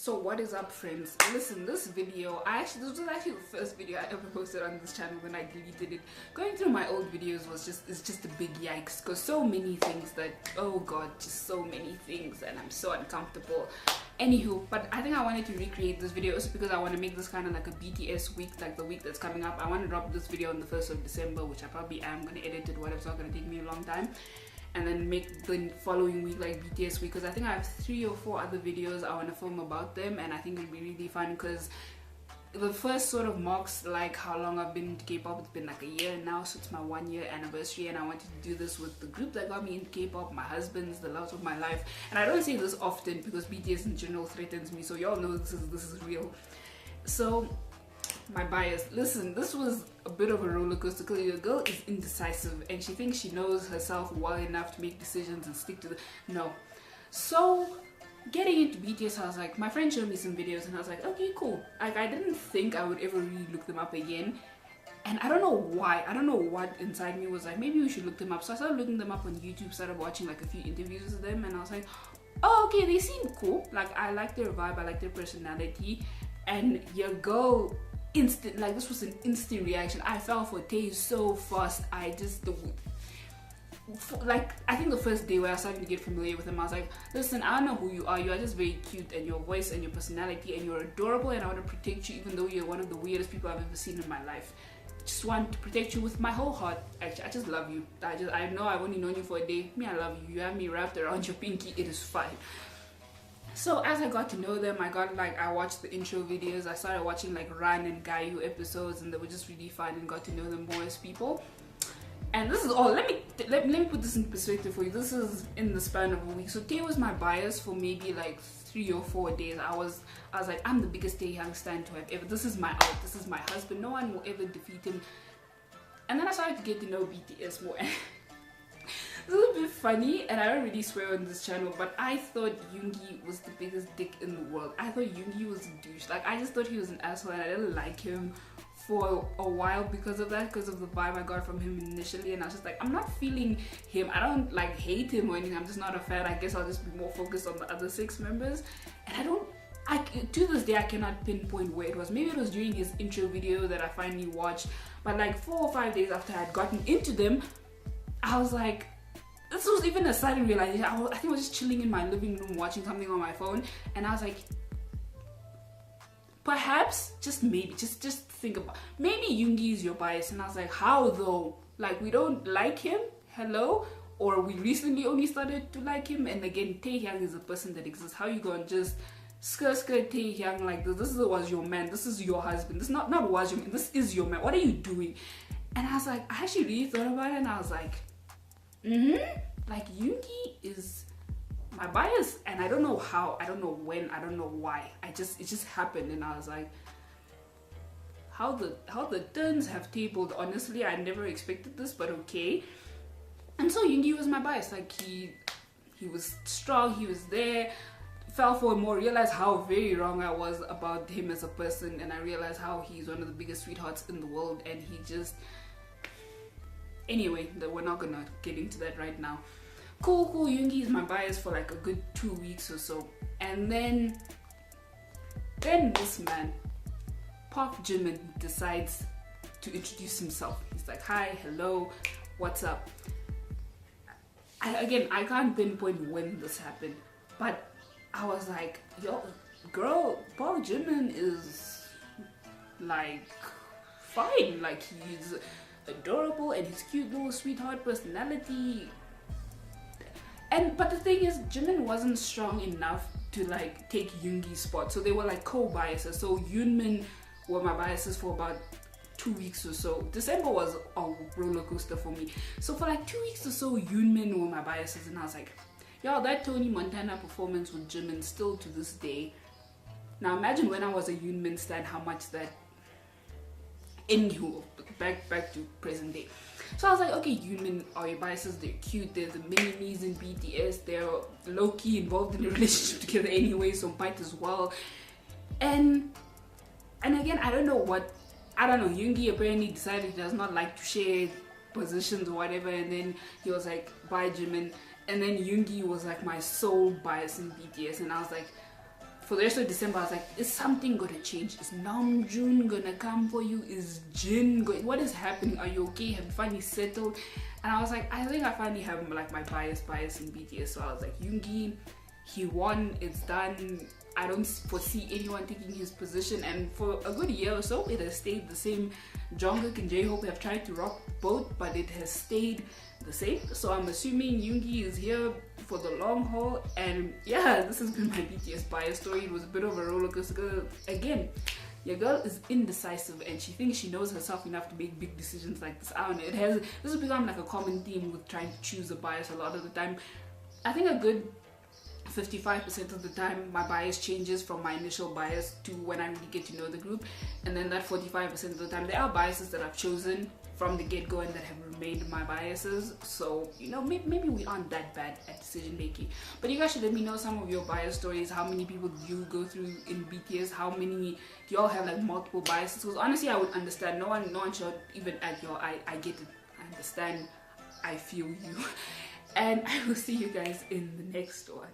So what is up, friends? Listen, this was actually the first video I ever posted on this channel. When I deleted it, going through my old videos is just a big yikes, because so many things that, oh god, just so many things, and I'm so uncomfortable. Anywho, but I think I wanted to recreate this video also because I want to make this kind of like a BTS week, like the week that's coming up. I want to drop this video on the 1st of December, which I probably am going to edit it, whatever. It's not going to take me a long time, and then make the following week like BTS week, because I think I have 3 or 4 other videos I want to film about them, and I think it'll be really fun because the first sort of marks like how long I've been into K-pop. It's been like a year now, so it's my 1-year anniversary, and I wanted to do this with the group that got me into K-pop, my husband's, the love of my life. And I don't say this often because BTS in general threatens me, so y'all know this is real. So my bias, listen, this was a bit of a roller coaster because your girl is indecisive and she thinks she knows herself well enough to make decisions and stick to no. So getting into BTS, I was like, my friend showed me some videos and I was like, okay, cool. Like, I didn't think I would ever really look them up again, and I don't know why. I don't know what inside me was like, maybe we should look them up. So I started looking them up on YouTube, started watching like a few interviews with them, and I was like, oh, okay, they seem cool. Like, I like their vibe, I like their personality, and your girl instant, like, this was an instant reaction. I fell for Tay so fast. I think the first day where I started to get familiar with him, I was like, listen, I don't know who you are just very cute, and your voice and your personality, and you're adorable, and I want to protect you even though you're one of the weirdest people I've ever seen in my life. Just want to protect you with my whole heart. Actually, I just love you. I know I've only known you for a day. Me, I love you. You have me wrapped around your pinky. It is fine. So as I got to know them, I watched the intro videos. I started watching like Ran and Gayu episodes, and they were just really fun, and got to know them more as people. And this is all. Let me put this in perspective for you. This is in the span of a week. So Tay was my bias for maybe like 3 or 4 days. I was like, I'm the biggest Taehyung stan to have ever. This is my out. This is my husband. No one will ever defeat him. And then I started to get to know BTS more. This is a bit funny, and I don't really swear on this channel, but I thought Yoongi was the biggest dick in the world. I thought Yoongi was a douche. Like, I just thought he was an asshole, and I didn't like him for a while because of that, because of the vibe I got from him initially. And I was just like, I'm not feeling him. I don't like hate him or anything. I'm just not a fan. I guess I'll just be more focused on the other 6 members. And to this day, I cannot pinpoint where it was. Maybe it was during his intro video that I finally watched, but like 4 or 5 days after I had gotten into them, I was like, this was even a sudden realization. I think I was just chilling in my living room watching something on my phone, and I was like, perhaps, just maybe, just think about, maybe Yoongi is your bias. And I was like, how though? Like, we don't like him? Hello? Or we recently only started to like him? And again, Taehyung is a person that exists. How you gonna just skirt Taehyung like this? This was your man. This is your husband. This not was your man. This is your man. What are you doing? And I was like, I actually really thought about it, and I was like, like, Yoongi is my bias, and I don't know how, I don't know when, I don't know why. It just happened, and I was like, how the turns have tabled. Honestly, I never expected this, but okay. And so Yoongi was my bias. Like, he was strong, he was there. Fell for him more, realized how very wrong I was about him as a person, and I realized how he's one of the biggest sweethearts in the world, and he just, anyway, we're not gonna get into that right now. Cool, Yoongi is my bias for like a good 2 weeks or so. And then this man, Park Jimin, decides to introduce himself. He's like, hi, hello, what's up? I can't pinpoint when this happened, but I was like, yo, girl, Park Jimin is like fine. Like, he's adorable, and his cute little sweetheart personality. But the thing is, Jimin wasn't strong enough to like take Yoongi's spot, so they were like co-biases. So Yoonmin were my biases for about 2 weeks or so. December was a roller coaster for me. So for like 2 weeks or so, Yoonmin were my biases, and I was like, y'all, that Tony Montana performance with Jimin, still to this day. Now imagine when I was a Yoonmin stan, how much that. Anywho, back to present day. So I was like, okay, Yoonmin are your biases. They're cute. They're the mini-me's in BTS. They're low-key involved in a relationship together anyway, so might as well. And again, I don't know. Yoongi apparently decided he does not like to share positions or whatever, and then he was like, bye, Jimin. And then Yoongi was like my sole bias in BTS, and I was like, for the rest of December, I was like, is something gonna change? Is Namjoon gonna come for you? Is Jin going? What is happening? Are you okay? Have you finally settled? And I was like, I think I finally have like my bias in BTS. So I was like, Yoongi, he won. It's done. I don't foresee anyone taking his position. And for a good year or so, it has stayed the same. Jungkook and J-Hope have tried to rock both, but it has stayed the same. So I'm assuming Yoongi is here for the long haul. And yeah, this has been my BTS bias story. It was a bit of a roller coaster. Again, your girl is indecisive and she thinks she knows herself enough to make big decisions like this. I don't know, this has become like a common theme with trying to choose a bias a lot of the time. I think a good 55% of the time my bias changes from my initial bias to when I really get to know the group, and then that 45% of the time there are biases that I've chosen from the get-go and that have remained my biases. So, you know, maybe we aren't that bad at decision making. But you guys should let me know some of your bias stories. How many people do you go through in BTS? How many do y'all have like multiple biases? Because honestly, I would understand. No one should even add your I get it, I understand, I feel you. And I will see you guys in the next one.